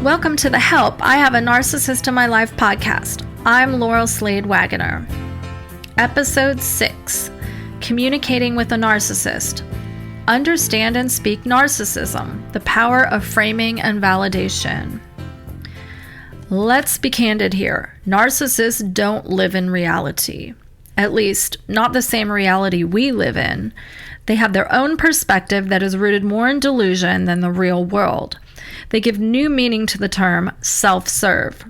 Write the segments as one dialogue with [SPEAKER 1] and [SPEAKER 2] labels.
[SPEAKER 1] Welcome to the Help, I Have a Narcissist in My Life podcast. I'm Laurel Slade Wagoner. Episode 6, Communicating with a Narcissist. Understand and Speak Narcissism, the Power of Framing and Validation. Let's be candid here. Narcissists don't live in reality. At least, not the same reality we live in. They have their own perspective that is rooted more in delusion than the real world. They give new meaning to the term self-serve.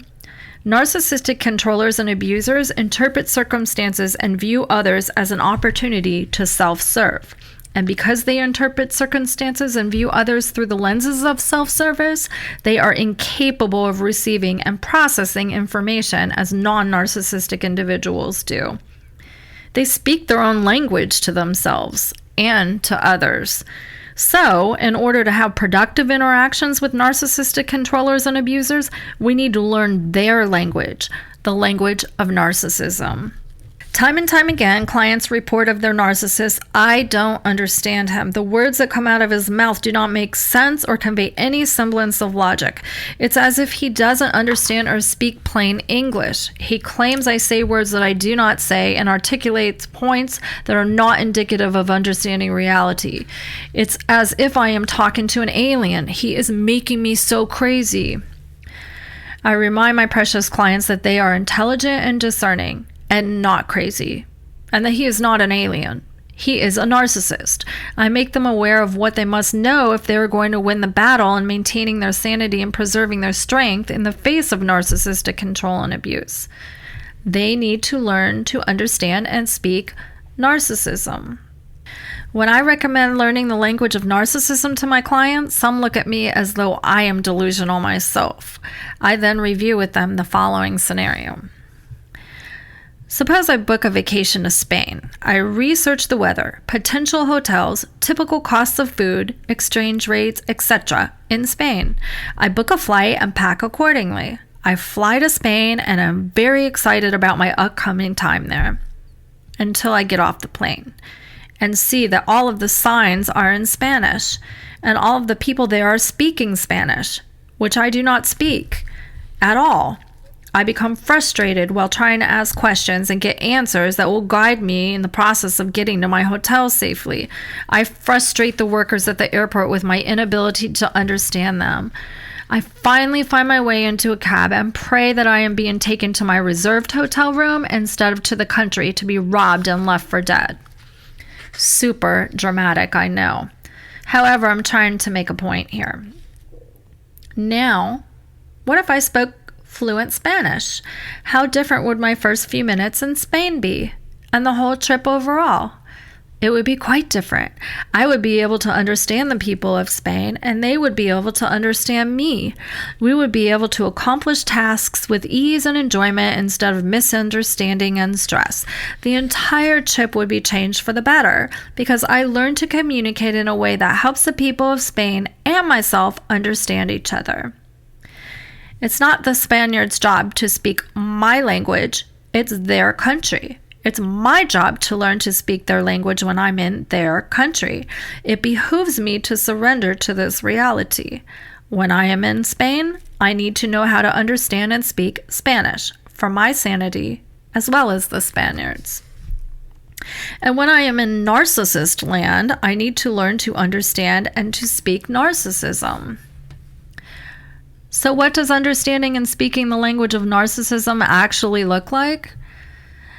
[SPEAKER 1] Narcissistic controllers and abusers interpret circumstances and view others as an opportunity to self-serve. And because they interpret circumstances and view others through the lenses of self-service, they are incapable of receiving and processing information as non-narcissistic individuals do. They speak their own language to themselves and to others. So, in order to have productive interactions with narcissistic controllers and abusers, we need to learn their language, the language of narcissism. Time and time again, clients report of their narcissist, "I don't understand him. The words that come out of his mouth do not make sense or convey any semblance of logic. It's as if he doesn't understand or speak plain English. He claims I say words that I do not say and articulates points that are not indicative of understanding reality. It's as if I am talking to an alien. He is making me so crazy." I remind my precious clients that they are intelligent and discerning, and not crazy, and that he is not an alien. He is a narcissist. I make them aware of what they must know if they are going to win the battle in maintaining their sanity and preserving their strength in the face of narcissistic control and abuse. They need to learn to understand and speak narcissism. When I recommend learning the language of narcissism to my clients, some look at me as though I am delusional myself. I then review with them the following scenario. Suppose I book a vacation to Spain. I research the weather, potential hotels, typical costs of food, exchange rates, etc. in Spain. I book a flight and pack accordingly. I fly to Spain and I'm very excited about my upcoming time there until I get off the plane and see that all of the signs are in Spanish and all of the people there are speaking Spanish, which I do not speak at all. I become frustrated while trying to ask questions and get answers that will guide me in the process of getting to my hotel safely. I frustrate the workers at the airport with my inability to understand them. I finally find my way into a cab and pray that I am being taken to my reserved hotel room instead of to the country to be robbed and left for dead. Super dramatic, I know. However, I'm trying to make a point here. Now, what if I spoke fluent Spanish? How different would my first few minutes in Spain be? And the whole trip overall? It would be quite different. I would be able to understand the people of Spain, and they would be able to understand me. We would be able to accomplish tasks with ease and enjoyment instead of misunderstanding and stress. The entire trip would be changed for the better because I learned to communicate in a way that helps the people of Spain and myself understand each other. It's not the Spaniards' job to speak my language, it's their country. It's my job to learn to speak their language when I'm in their country. It behooves me to surrender to this reality. When I am in Spain, I need to know how to understand and speak Spanish for my sanity as well as the Spaniards. And when I am in narcissist land, I need to learn to understand and to speak narcissism. So what does understanding and speaking the language of narcissism actually look like?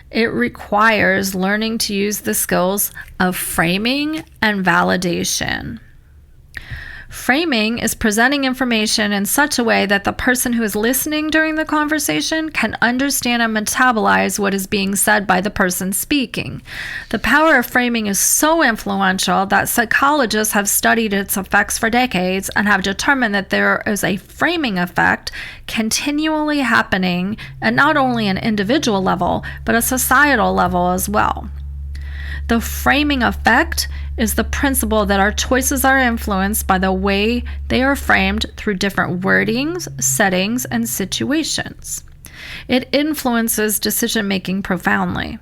[SPEAKER 1] It requires learning to use the skills of framing and validation. Framing is presenting information in such a way that the person who is listening during the conversation can understand and metabolize what is being said by the person speaking. The power of framing is so influential that psychologists have studied its effects for decades and have determined that there is a framing effect continually happening at not only an individual level, but a societal level as well. The framing effect is the principle that our choices are influenced by the way they are framed through different wordings, settings, and situations. It influences decision-making profoundly.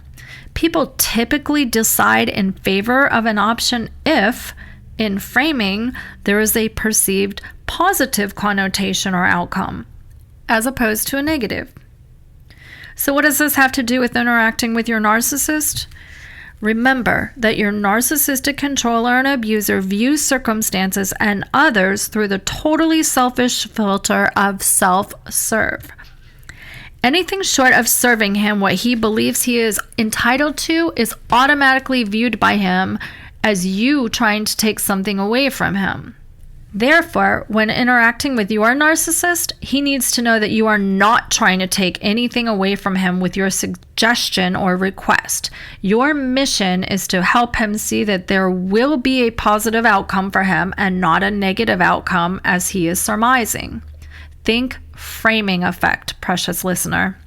[SPEAKER 1] People typically decide in favor of an option if In framing, there is a perceived positive connotation or outcome, as opposed to a negative. So what does this have to do with interacting with your narcissist? Remember that your narcissistic controller and abuser views circumstances and others through the totally selfish filter of self-serve. Anything short of serving him what he believes he is entitled to is automatically viewed by him as you trying to take something away from him. Therefore, when interacting with your narcissist, he needs to know that you are not trying to take anything away from him with your suggestion or request. Your mission is to help him see that there will be a positive outcome for him and not a negative outcome as he is surmising. Think framing effect, precious listener.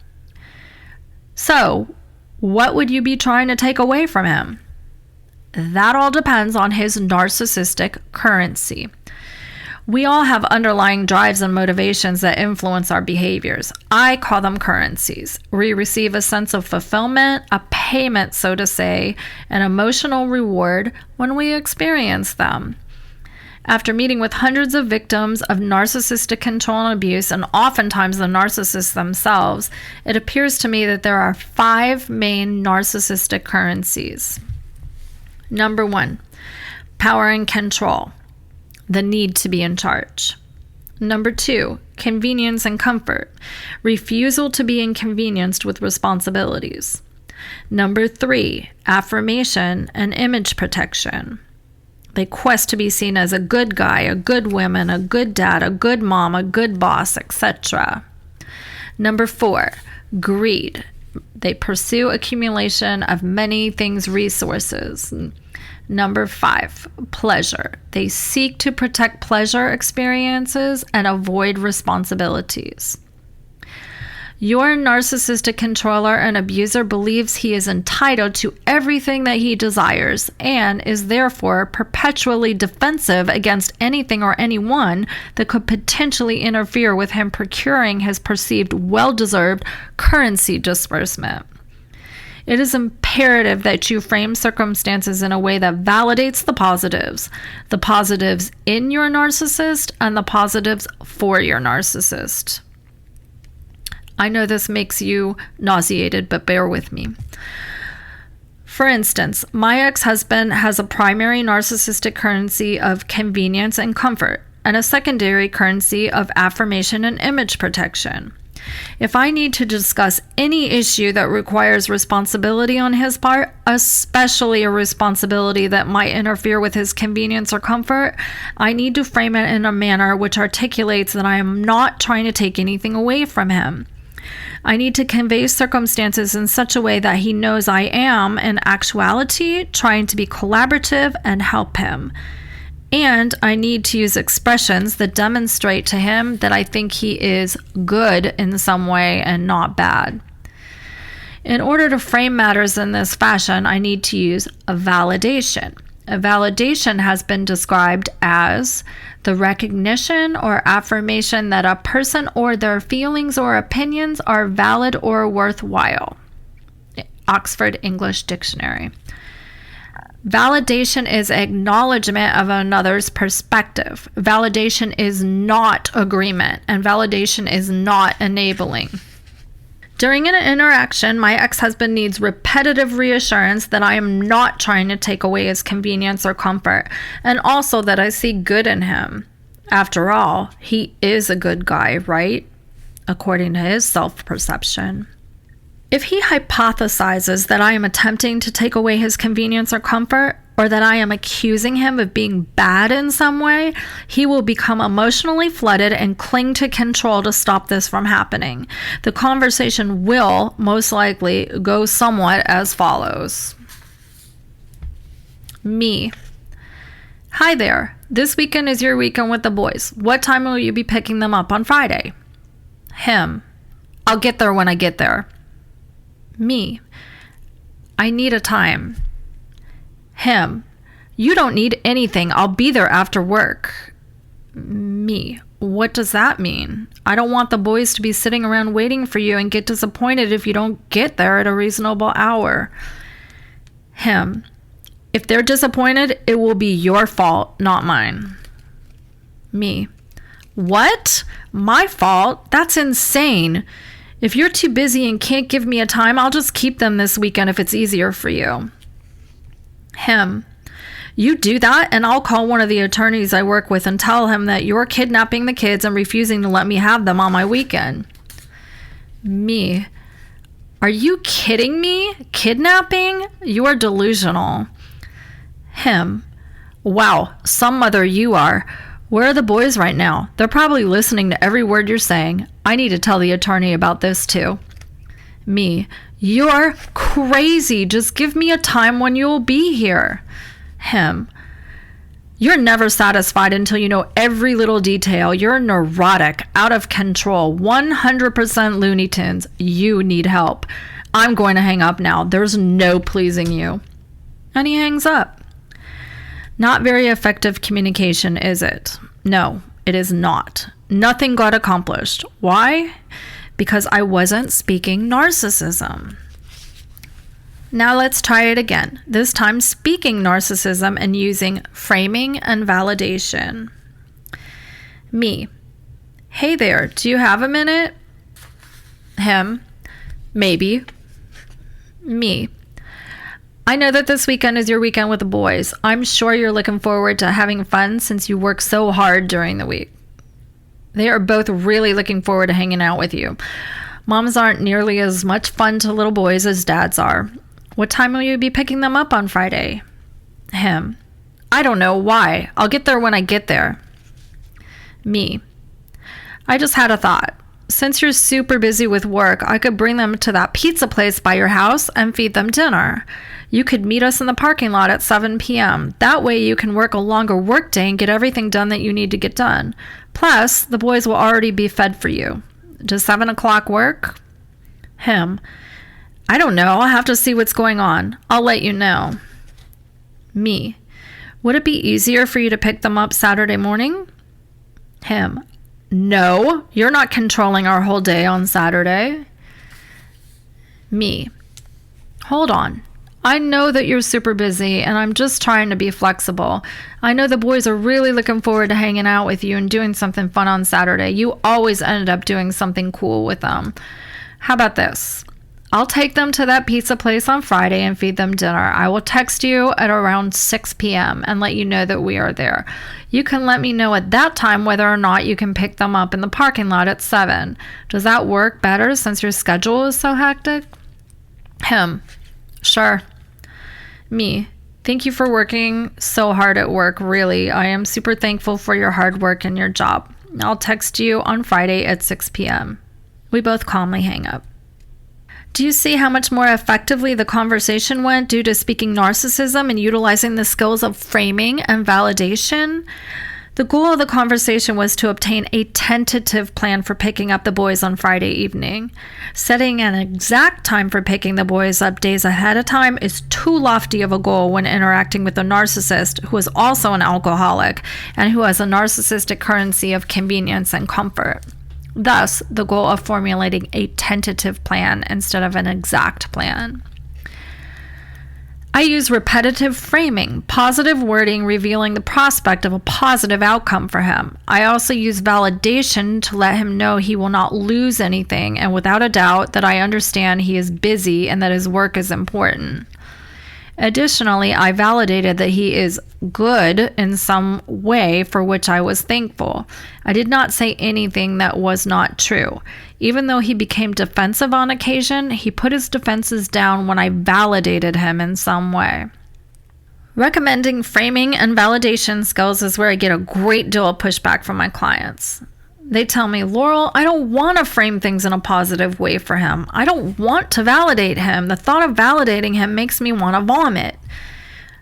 [SPEAKER 1] So, what would you be trying to take away from him? That all depends on his narcissistic currency. We all have underlying drives and motivations that influence our behaviors. I call them currencies. We receive a sense of fulfillment, a payment, so to say, an emotional reward when we experience them. After meeting with hundreds of victims of narcissistic control and abuse, and oftentimes the narcissists themselves, it appears to me that there are 5 main narcissistic currencies. Number 1, power and control. The need to be in charge. Number 2, convenience and comfort. Refusal to be inconvenienced with responsibilities. Number 3, affirmation and image protection. They quest to be seen as a good guy, a good woman, a good dad, a good mom, a good boss, etc. Number 4, greed. They pursue accumulation of many things, resources. Number 5, pleasure. They seek to protect pleasure experiences and avoid responsibilities. Your narcissistic controller and abuser believes he is entitled to everything that he desires and is therefore perpetually defensive against anything or anyone that could potentially interfere with him procuring his perceived well-deserved currency disbursement. It is imperative that you frame circumstances in a way that validates the positives in your narcissist and the positives for your narcissist. I know this makes you nauseated, but bear with me. For instance, my ex-husband has a primary narcissistic currency of convenience and comfort, and a secondary currency of affirmation and image protection. If I need to discuss any issue that requires responsibility on his part, especially a responsibility that might interfere with his convenience or comfort, I need to frame it in a manner which articulates that I am not trying to take anything away from him. I need to convey circumstances in such a way that he knows I am, in actuality, trying to be collaborative and help him. And I need to use expressions that demonstrate to him that I think he is good in some way and not bad. In order to frame matters in this fashion, I need to use a validation. A validation has been described as the recognition or affirmation that a person or their feelings or opinions are valid or worthwhile. Oxford English Dictionary. Validation is acknowledgement of another's perspective. Validation is not agreement, and validation is not enabling. During an interaction, my ex-husband needs repetitive reassurance that I am not trying to take away his convenience or comfort, and also that I see good in him. After all, he is a good guy, right? According to his self-perception. If he hypothesizes that I am attempting to take away his convenience or comfort, or that I am accusing him of being bad in some way, he will become emotionally flooded and cling to control to stop this from happening. The conversation will, most likely, go somewhat as follows. Me. Hi there. This weekend is your weekend with the boys. What time will you be picking them up on Friday? Him. I'll get there when I get there. Me. I need a time. Him. You don't need anything. I'll be there after work. Me. What does that mean? I don't want the boys to be sitting around waiting for you and get disappointed if you don't get there at a reasonable hour. Him. If they're disappointed, it will be your fault, not mine. Me. What? My fault? That's insane. If you're too busy and can't give me a time, I'll just keep them this weekend if it's easier for you. Him. You do that, and I'll call one of the attorneys I work with and tell him that you're kidnapping the kids and refusing to let me have them on my weekend. Me. Are you kidding me? Kidnapping? You are delusional. Him. Wow, some mother you are. Where are the boys right now? They're probably listening to every word you're saying. I need to tell the attorney about this too. Me. You're crazy. Just give me a time when you'll be here. Him. You're never satisfied until you know every little detail. You're neurotic, out of control, 100% Looney Tunes. You need help. I'm going to hang up now. There's no pleasing you. And he hangs up. Not very effective communication, is it? No, it is not. Nothing got accomplished. Why? Because I wasn't speaking narcissism. Now let's try it again. This time speaking narcissism and using framing and validation. Me. Hey there, do you have a minute? Him. Maybe. Me. I know that this weekend is your weekend with the boys. I'm sure you're looking forward to having fun since you work so hard during the week. They are both really looking forward to hanging out with you. Moms aren't nearly as much fun to little boys as dads are. What time will you be picking them up on Friday? Him. I don't know. Why? I'll get there when I get there. Me. I just had a thought. Since you're super busy with work, I could bring them to that pizza place by your house and feed them dinner. You could meet us in the parking lot at 7 p.m. That way you can work a longer workday and get everything done that you need to get done. Plus, the boys will already be fed for you. Does 7 o'clock work? Him. I don't know. I'll have to see what's going on. I'll let you know. Me. Would it be easier for you to pick them up Saturday morning? Him. No, you're not controlling our whole day on Saturday. Me. Hold on. I know that you're super busy and I'm just trying to be flexible. I know the boys are really looking forward to hanging out with you and doing something fun on Saturday. You always ended up doing something cool with them. How about this? I'll take them to that pizza place on Friday and feed them dinner. I will text you at around 6 p.m. and let you know that we are there. You can let me know at that time whether or not you can pick them up in the parking lot at 7. Does that work better since your schedule is so hectic? Him. Sure. Me. Thank you for working so hard at work, really. I am super thankful for your hard work and your job. I'll text you on Friday at 6 p.m. We both calmly hang up. Do you see how much more effectively the conversation went due to speaking narcissism and utilizing the skills of framing and validation? The goal of the conversation was to obtain a tentative plan for picking up the boys on Friday evening. Setting an exact time for picking the boys up days ahead of time is too lofty of a goal when interacting with a narcissist who is also an alcoholic and who has a narcissistic currency of convenience and comfort. Thus, the goal of formulating a tentative plan instead of an exact plan. I use repetitive framing, positive wording revealing the prospect of a positive outcome for him. I also use validation to let him know he will not lose anything and without a doubt that I understand he is busy and that his work is important. Additionally, I validated that he is good in some way for which I was thankful. I did not say anything that was not true. Even though he became defensive on occasion, he put his defenses down when I validated him in some way. Recommending framing and validation skills is where I get a great deal of pushback from my clients. They tell me, Laurel, I don't want to frame things in a positive way for him. I don't want to validate him. The thought of validating him makes me want to vomit.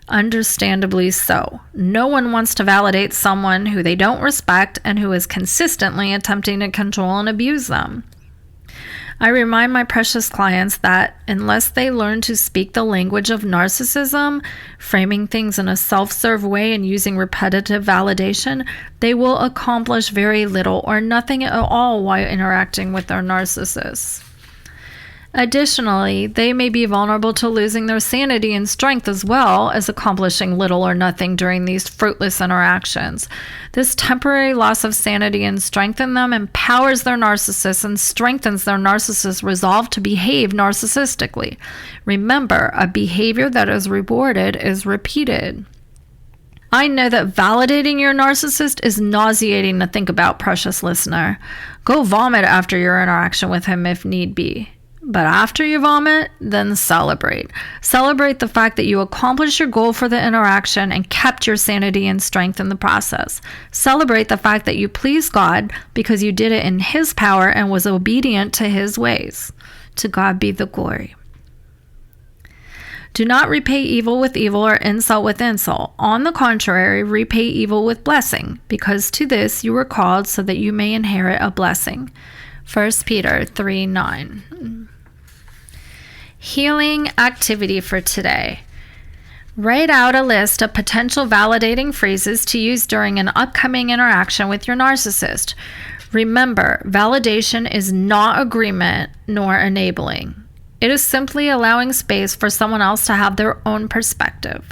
[SPEAKER 1] Understandably so. No one wants to validate someone who they don't respect and who is consistently attempting to control and abuse them. I remind my precious clients that unless they learn to speak the language of narcissism, framing things in a self-serve way and using repetitive validation, they will accomplish very little or nothing at all while interacting with their narcissists. Additionally, they may be vulnerable to losing their sanity and strength as well as accomplishing little or nothing during these fruitless interactions. This temporary loss of sanity and strength in them empowers their narcissist and strengthens their narcissist's resolve to behave narcissistically. Remember, a behavior that is rewarded is repeated. I know that validating your narcissist is nauseating to think about, precious listener. Go vomit after your interaction with him if need be. But after you vomit, then celebrate. Celebrate the fact that you accomplished your goal for the interaction and kept your sanity and strength in the process. Celebrate the fact that you pleased God because you did it in His power and was obedient to His ways. To God be the glory. Do not repay evil with evil or insult with insult. On the contrary, repay evil with blessing, because to this you were called so that you may inherit a blessing. 1 Peter 3:9. Healing activity for today. Write out a list of potential validating phrases to use during an upcoming interaction with your narcissist. Remember, validation is not agreement nor enabling. It is simply allowing space for someone else to have their own perspective.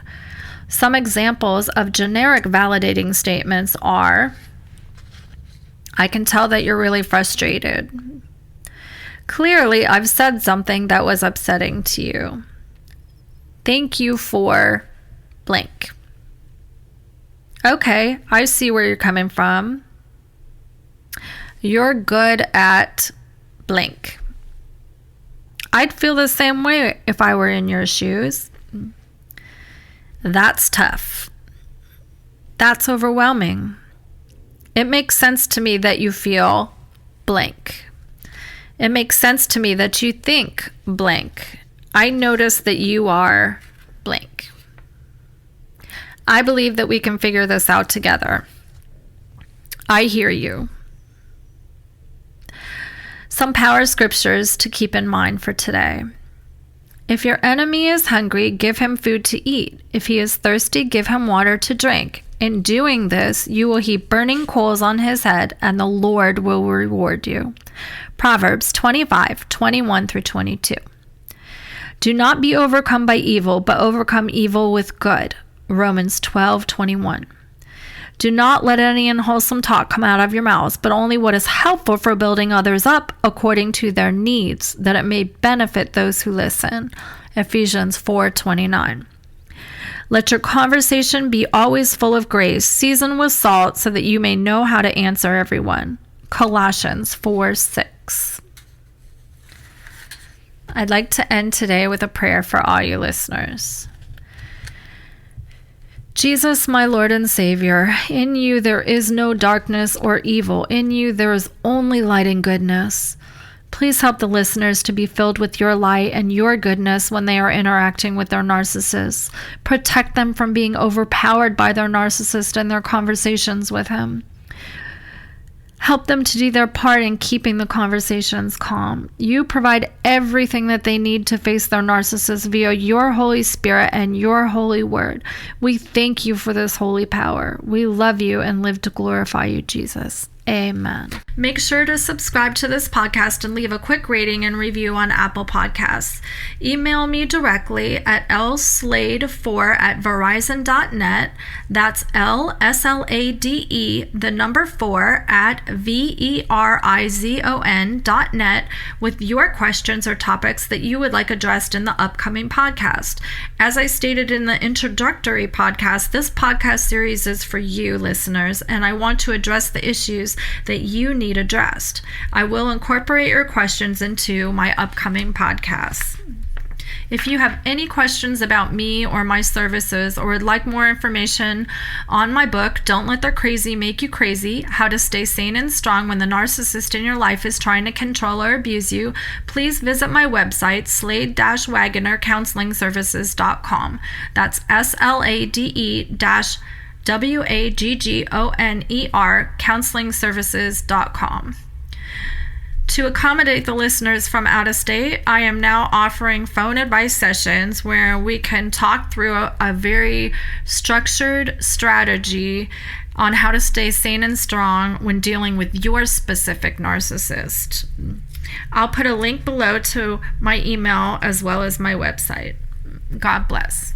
[SPEAKER 1] Some examples of generic validating statements are, I can tell that you're really frustrated. Clearly, I've said something that was upsetting to you. Thank you for blank. Okay, I see where you're coming from. You're good at blank. I'd feel the same way if I were in your shoes. That's tough. That's overwhelming. It makes sense to me that you feel blank. It makes sense to me that you think blank. I notice that you are blank. I believe that we can figure this out together. I hear you. Some power scriptures to keep in mind for today. If your enemy is hungry, give him food to eat. If he is thirsty, give him water to drink. In doing this, you will heap burning coals on his head, and the Lord will reward you. Proverbs 25:21-22. Do not be overcome by evil, but overcome evil with good. Romans 12:21. Do not let any unwholesome talk come out of your mouths, but only what is helpful for building others up according to their needs, that it may benefit those who listen. Ephesians 4:29. Let your conversation be always full of grace, seasoned with salt, so that you may know how to answer everyone. Colossians 4:6. I'd like to end today with a prayer for all you listeners. Jesus, my Lord and Savior, in you there is no darkness or evil. In you there is only light and goodness. Please help the listeners to be filled with your light and your goodness when they are interacting with their narcissists. Protect them from being overpowered by their narcissist and their conversations with him. Help them to do their part in keeping the conversations calm. You provide everything that they need to face their narcissist via your Holy Spirit and your holy word. We thank you for this holy power. We love you and live to glorify you, Jesus. Amen. Make sure to subscribe to this podcast and leave a quick rating and review on Apple Podcasts. Email me directly at lslade4@verizon.net. That's LSLADE, the number 4, at VERIZON.net with your questions or topics that you would like addressed in the upcoming podcast. As I stated in the introductory podcast, this podcast series is for you, listeners, and I want to address the issues that you need addressed. I will incorporate your questions into my upcoming podcasts. If you have any questions about me or my services, or would like more information on my book, Don't Let Their Crazy Make You Crazy, How to Stay Sane and Strong When the Narcissist in Your Life is Trying to Control or Abuse You, please visit my website, slade-waggoner-counselingservices.com. That's SLADE-WAGGONER counselingservices.com. To accommodate the listeners from out of state, I am now offering phone advice sessions where we can talk through a very structured strategy on how to stay sane and strong when dealing with your specific narcissist. I'll put a link below to my email as well as my website. God bless.